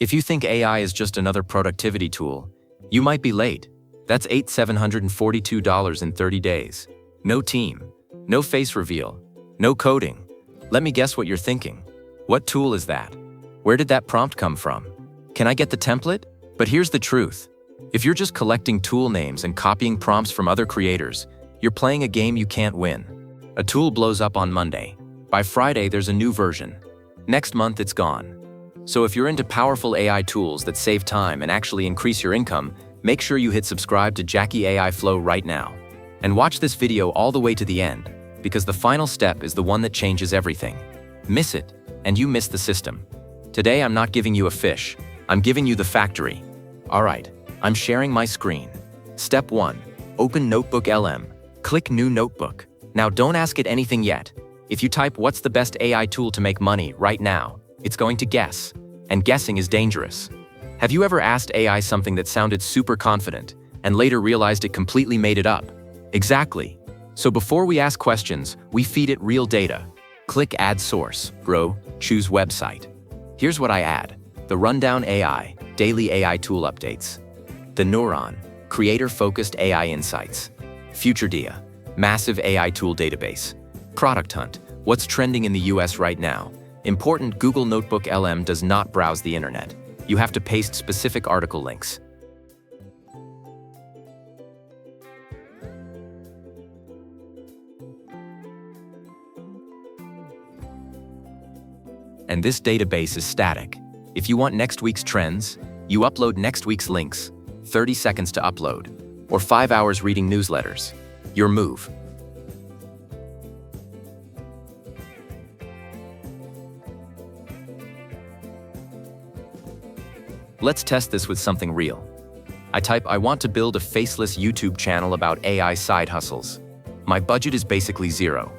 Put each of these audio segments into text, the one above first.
If you think AI is just another productivity tool, you might be late. That's $742 in 30 days. No team, no face reveal, no coding. Let me guess what you're thinking. What tool is that? Where did that prompt come from? Can I get the template? But here's the truth. If you're just collecting tool names and copying prompts from other creators, you're playing a game you can't win. A tool blows up on Monday. By Friday, there's a new version. Next month, it's gone. So if you're into powerful AI tools that save time and actually increase your income, make sure you hit subscribe to JACKY AI Flow right now. And watch this video all the way to the end, because the final step is the one that changes everything. Miss it, and you miss the system. Today, I'm not giving you a fish. I'm giving you the factory. All right, I'm sharing my screen. Step 1. Open NotebookLM. Click New Notebook. Now don't ask it anything yet. If you type what's the best AI tool to make money right now, it's going to guess. And guessing is dangerous. Have you ever asked AI something that sounded super confident and later realized it completely made it up? Exactly. So before we ask questions, we feed it real data. Click Add Source, Bro, choose Website. Here's what I add. The Rundown AI, Daily AI Tool Updates. The Neuron, Creator-Focused AI Insights. FutureDia, Massive AI Tool Database. Product Hunt, what's trending in the US right now. Important, Google NotebookLM does not browse the internet. You have to paste specific article links. And this database is static. If you want next week's trends, you upload next week's links, 30 seconds to upload, or 5 hours reading newsletters. Your move. Let's test this with something real. I type, I want to build a faceless YouTube channel about AI side hustles. My budget is basically zero.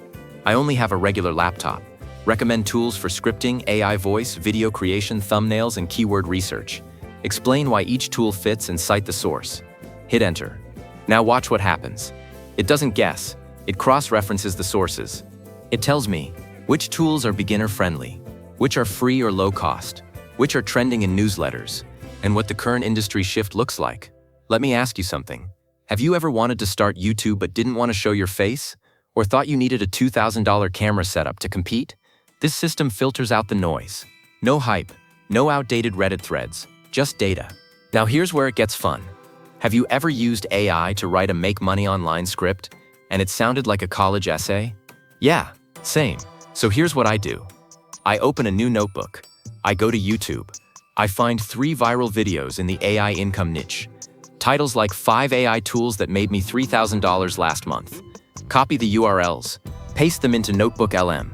I only have a regular laptop. Recommend tools for scripting, AI voice, video creation, thumbnails, and keyword research. Explain why each tool fits and cite the source. Hit enter. Now watch what happens. It doesn't guess. It cross-references the sources. It tells me which tools are beginner-friendly, which are free or low cost, which are trending in newsletters, and what the current industry shift looks like. Let me ask you something. Have you ever wanted to start YouTube but didn't want to show your face? Or thought you needed a $2,000 camera setup to compete? This system filters out the noise. No hype, no outdated Reddit threads, just data. Now here's where it gets fun. Have you ever used AI to write a make money online script and it sounded like a college essay? Yeah, same. So here's what I do. I open a new notebook. I go to YouTube. I find 3 viral videos in the AI income niche. Titles like 5 AI tools that made me $3,000 last month. Copy the URLs, paste them into NotebookLM.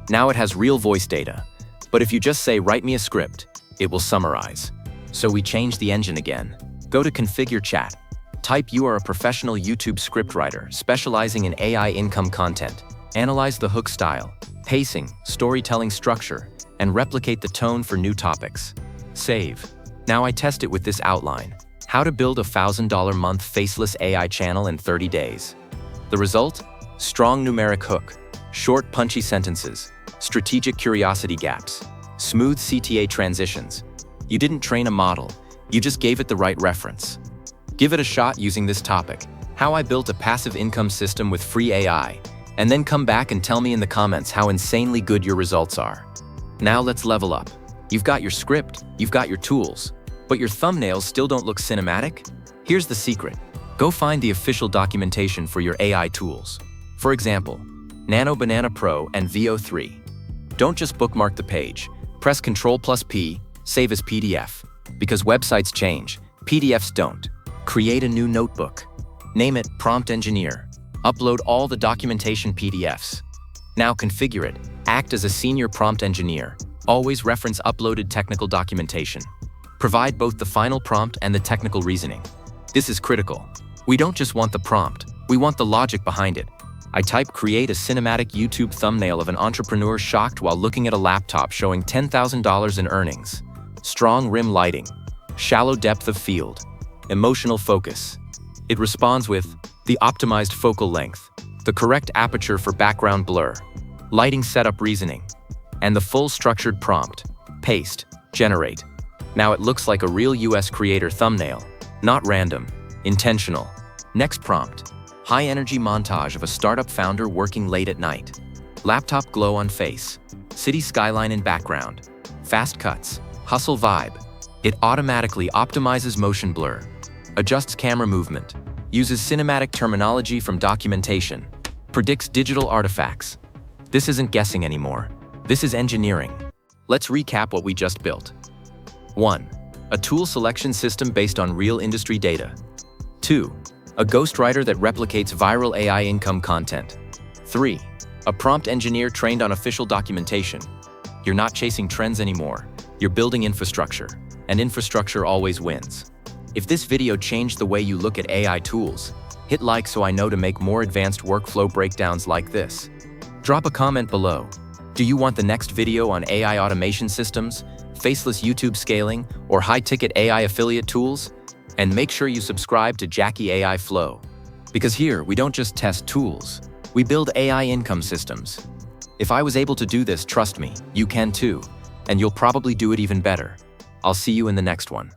Now it has real voice data. But if you just say, write me a script, it will summarize. So we change the engine again. Go to Configure Chat. Type you are a professional YouTube scriptwriter specializing in AI income content. Analyze the hook style, pacing, storytelling structure, and replicate the tone for new topics. Save. Now I test it with this outline. How to build a $1,000-month faceless AI channel in 30 days. The result? Strong numeric hook, short punchy sentences, strategic curiosity gaps, smooth CTA transitions. You didn't train a model, you just gave it the right reference. Give it a shot using this topic, how I built a passive income system with free AI, and then come back and tell me in the comments how insanely good your results are. Now let's level up. You've got your script, you've got your tools, but your thumbnails still don't look cinematic? Here's the secret. Go find the official documentation for your AI tools. For example, Nano Banana Pro and VO3. Don't just bookmark the page. Press Ctrl+P, save as PDF. Because websites change, PDFs don't. Create a new notebook. Name it Prompt Engineer. Upload all the documentation PDFs. Now configure it. Act as a senior prompt engineer. Always reference uploaded technical documentation. Provide both the final prompt and the technical reasoning. This is critical. We don't just want the prompt, we want the logic behind it. I type create a cinematic YouTube thumbnail of an entrepreneur shocked while looking at a laptop showing $10,000 in earnings. Strong rim lighting, shallow depth of field, emotional focus. It responds with the optimized focal length, the correct aperture for background blur, lighting setup reasoning, and the full structured prompt. Paste, generate. Now it looks like a real US creator thumbnail. Not random, intentional. Next prompt. High-energy montage of a startup founder working late at night. Laptop glow on face. City skyline in background. Fast cuts. Hustle vibe. It automatically optimizes motion blur. Adjusts camera movement. Uses cinematic terminology from documentation. Predicts digital artifacts. This isn't guessing anymore. This is engineering. Let's recap what we just built. 1. A tool selection system based on real industry data. 2. A ghostwriter that replicates viral AI income content. 3. A prompt engineer trained on official documentation. You're not chasing trends anymore. You're building infrastructure, and infrastructure always wins. If this video changed the way you look at AI tools, hit like so I know to make more advanced workflow breakdowns like this. Drop a comment below. Do you want the next video on AI automation systems, faceless YouTube scaling, or high-ticket AI affiliate tools? And make sure you subscribe to JACKY AI Flow. Because here, we don't just test tools, we build AI income systems. If I was able to do this, trust me, you can too. And you'll probably do it even better. I'll see you in the next one.